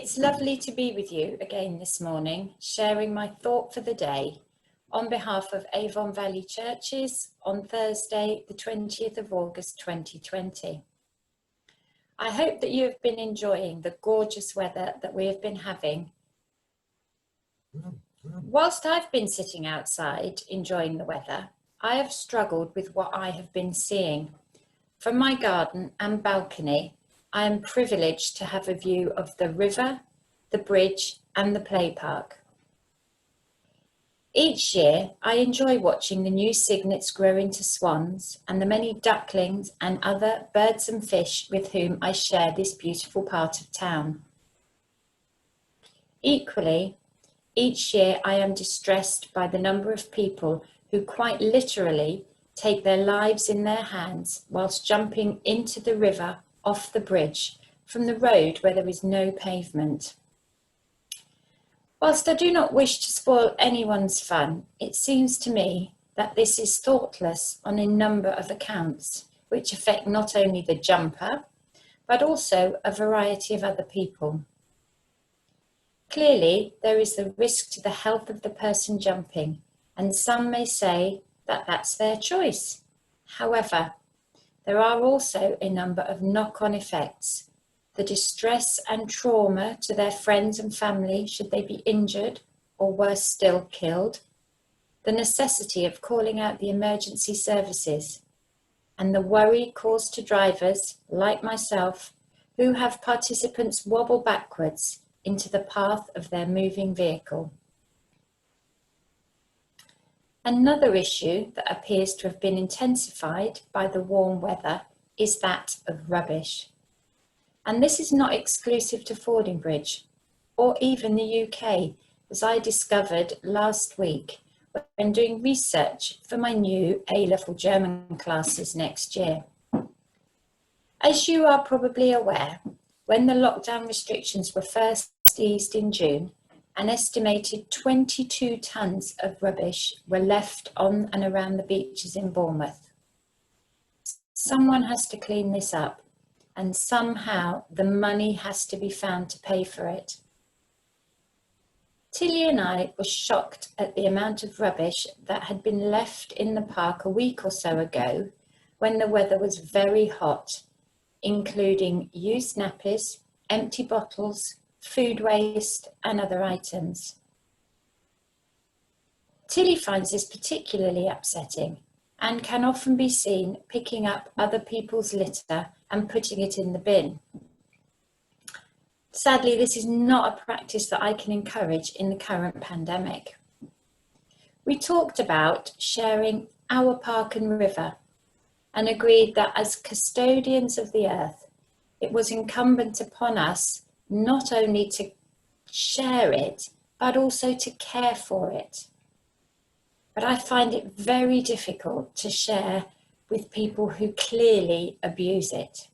It's lovely to be with you again this morning, sharing my thought for the day on behalf of Avon Valley Churches on Thursday, the 20th of August 2020. I hope that you have been enjoying the gorgeous weather that we have been having. Whilst I've been sitting outside enjoying the weather, I have struggled with what I have been seeing. From my garden and balcony, I am privileged to have a view of the river, the bridge, and the play park. Each year, I enjoy watching the new cygnets grow into swans and the many ducklings and other birds and fish with whom I share this beautiful part of town. Equally, each year I am distressed by the number of people who quite literally take their lives in their hands whilst jumping into the river off the bridge from the road where there is no pavement. Whilst I do not wish to spoil anyone's fun, it seems to me that this is thoughtless on a number of accounts, which affect not only the jumper, but also a variety of other people. Clearly, there is the risk to the health of the person jumping, and some may say that that's their choice. However, there are also a number of knock-on effects. The distress and trauma to their friends and family should they be injured or worse still killed. The necessity of calling out the emergency services and the worry caused to drivers like myself who have participants wobble backwards into the path of their moving vehicle. Another issue that appears to have been intensified by the warm weather is that of rubbish. And this is not exclusive to Fordingbridge or even the UK, as I discovered last week when doing research for my new A-level German classes next year. As you are probably aware, when the lockdown restrictions were first eased in June, an estimated 22 tonnes of rubbish were left on and around the beaches in Bournemouth. Someone has to clean this up, and somehow the money has to be found to pay for it. Tilly and I were shocked at the amount of rubbish that had been left in the park a week or so ago when the weather was very hot, including used nappies, empty bottles, food waste, and other items. Tilly finds this particularly upsetting and can often be seen picking up other people's litter and putting it in the bin. Sadly, this is not a practice that I can encourage in the current pandemic. We talked about sharing our park and river and agreed that as custodians of the earth, it was incumbent upon us not only to share it, but also to care for it. But I find it very difficult to share with people who clearly abuse it.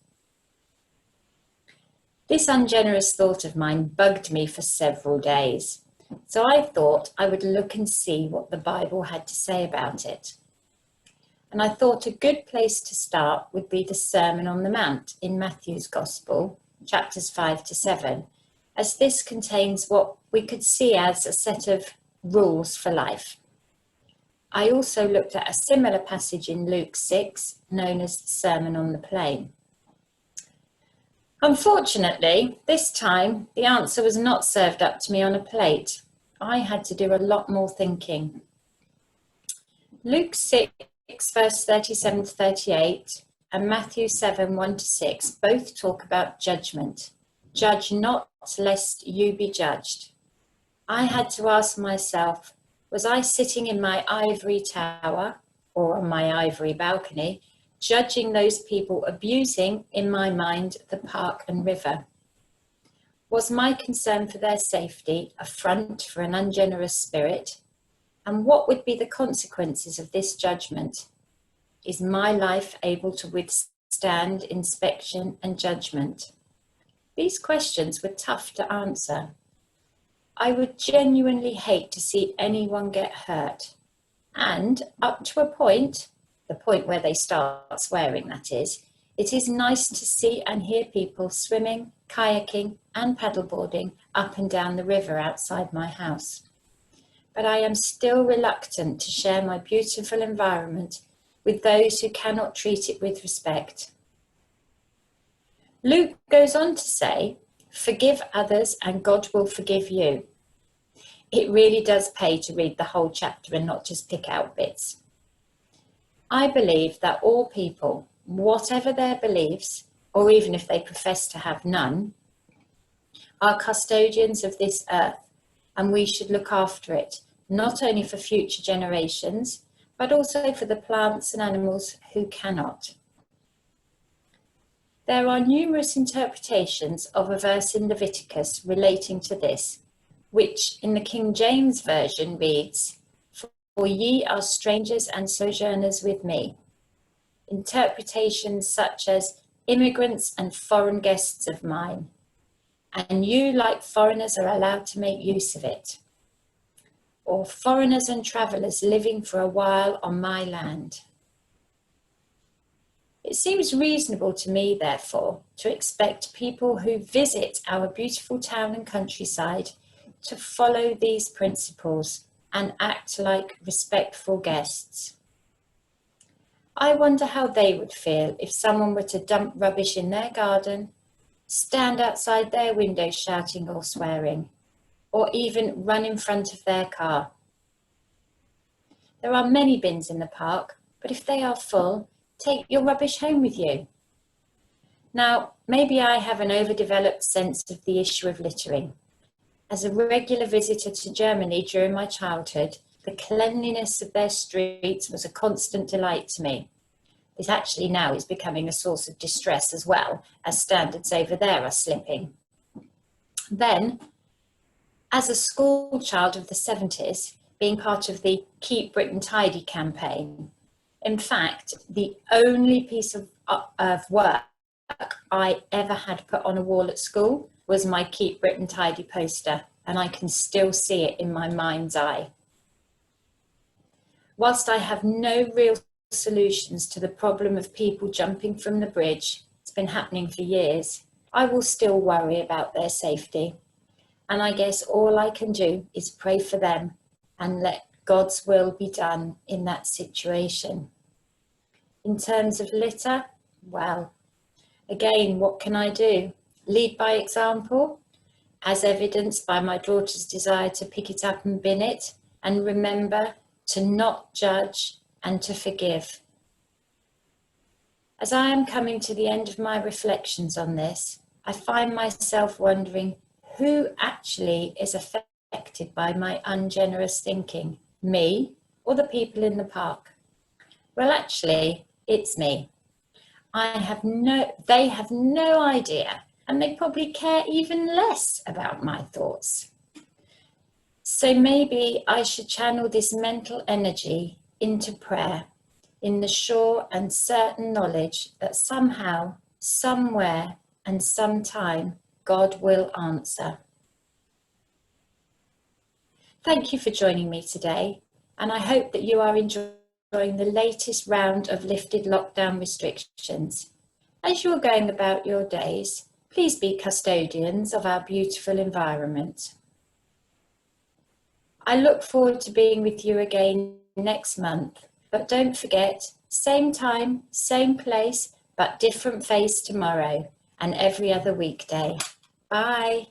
This ungenerous thought of mine bugged me for several days, so I thought I would look and see what the Bible had to say about it. And I thought a good place to start would be the Sermon on the Mount in Matthew's Gospel, chapters 5 to 7, as this contains what we could see as a set of rules for life. I also looked at a similar passage in Luke 6, known as the Sermon on the Plain. Unfortunately, this time the answer was not served up to me on a plate. I had to do a lot more thinking. Luke 6, verse 37 to 38, and Matthew 7, 1 to 6 both talk about judgment. Judge not, lest you be judged. I had to ask myself, was I sitting in my ivory tower or on my ivory balcony, judging those people abusing, in my mind, the park and river? Was my concern for their safety a front for an ungenerous spirit? And what would be the consequences of this judgment? Is my life able to withstand inspection and judgment? These questions were tough to answer. I would genuinely hate to see anyone get hurt. And up to a point, the point where they start swearing, that is It is nice to see and hear people swimming, kayaking and paddleboarding up and down the river outside my house. But I am still reluctant to share my beautiful environment with those who cannot treat it with respect. Luke goes on to say, "Forgive others and God will forgive you." It really does pay to read the whole chapter and not just pick out bits. I believe that all people, whatever their beliefs, or even if they profess to have none, are custodians of this earth, and we should look after it, not only for future generations, but also for the plants and animals who cannot. There are numerous interpretations of a verse in Leviticus relating to this, which in the King James Version reads, "For ye are strangers and sojourners with me." Interpretations such as immigrants and foreign guests of mine, and you, like foreigners, are allowed to make use of it. Or foreigners and travellers living for a while on my land. It seems reasonable to me, therefore, to expect people who visit our beautiful town and countryside to follow these principles and act like respectful guests. I wonder how they would feel if someone were to dump rubbish in their garden, stand outside their window shouting or swearing, or even run in front of their car. There are many bins in the park, but if they are full, take your rubbish home with you. Now, maybe I have an overdeveloped sense of the issue of littering. As a regular visitor to Germany during my childhood, the cleanliness of their streets was a constant delight to me. It actually now is becoming a source of distress as well, as standards over there are slipping. Then, as a school child of the 70s, being part of the Keep Britain Tidy campaign, in fact, the only piece of work I ever had put on a wall at school was my Keep Britain Tidy poster, and I can still see it in my mind's eye. Whilst I have no real solutions to the problem of people jumping from the bridge, it's been happening for years, I will still worry about their safety. And I guess all I can do is pray for them and let God's will be done in that situation. In terms of litter, well, again, what can I do? Lead by example, as evidenced by my daughter's desire to pick it up and bin it, and remember to not judge and to forgive. As I am coming to the end of my reflections on this, I find myself wondering who actually is affected by my ungenerous thinking, me or the people in the park? Well, actually, it's me. They have no idea, and they probably care even less about my thoughts. So maybe I should channel this mental energy into prayer, in the sure and certain knowledge that somehow, somewhere, and sometime, God will answer. Thank you for joining me today, and I hope that you are enjoying the latest round of lifted lockdown restrictions. As you're going about your days, please be custodians of our beautiful environment. I look forward to being with you again next month, but don't forget, same time, same place, but different face tomorrow and every other weekday. Bye.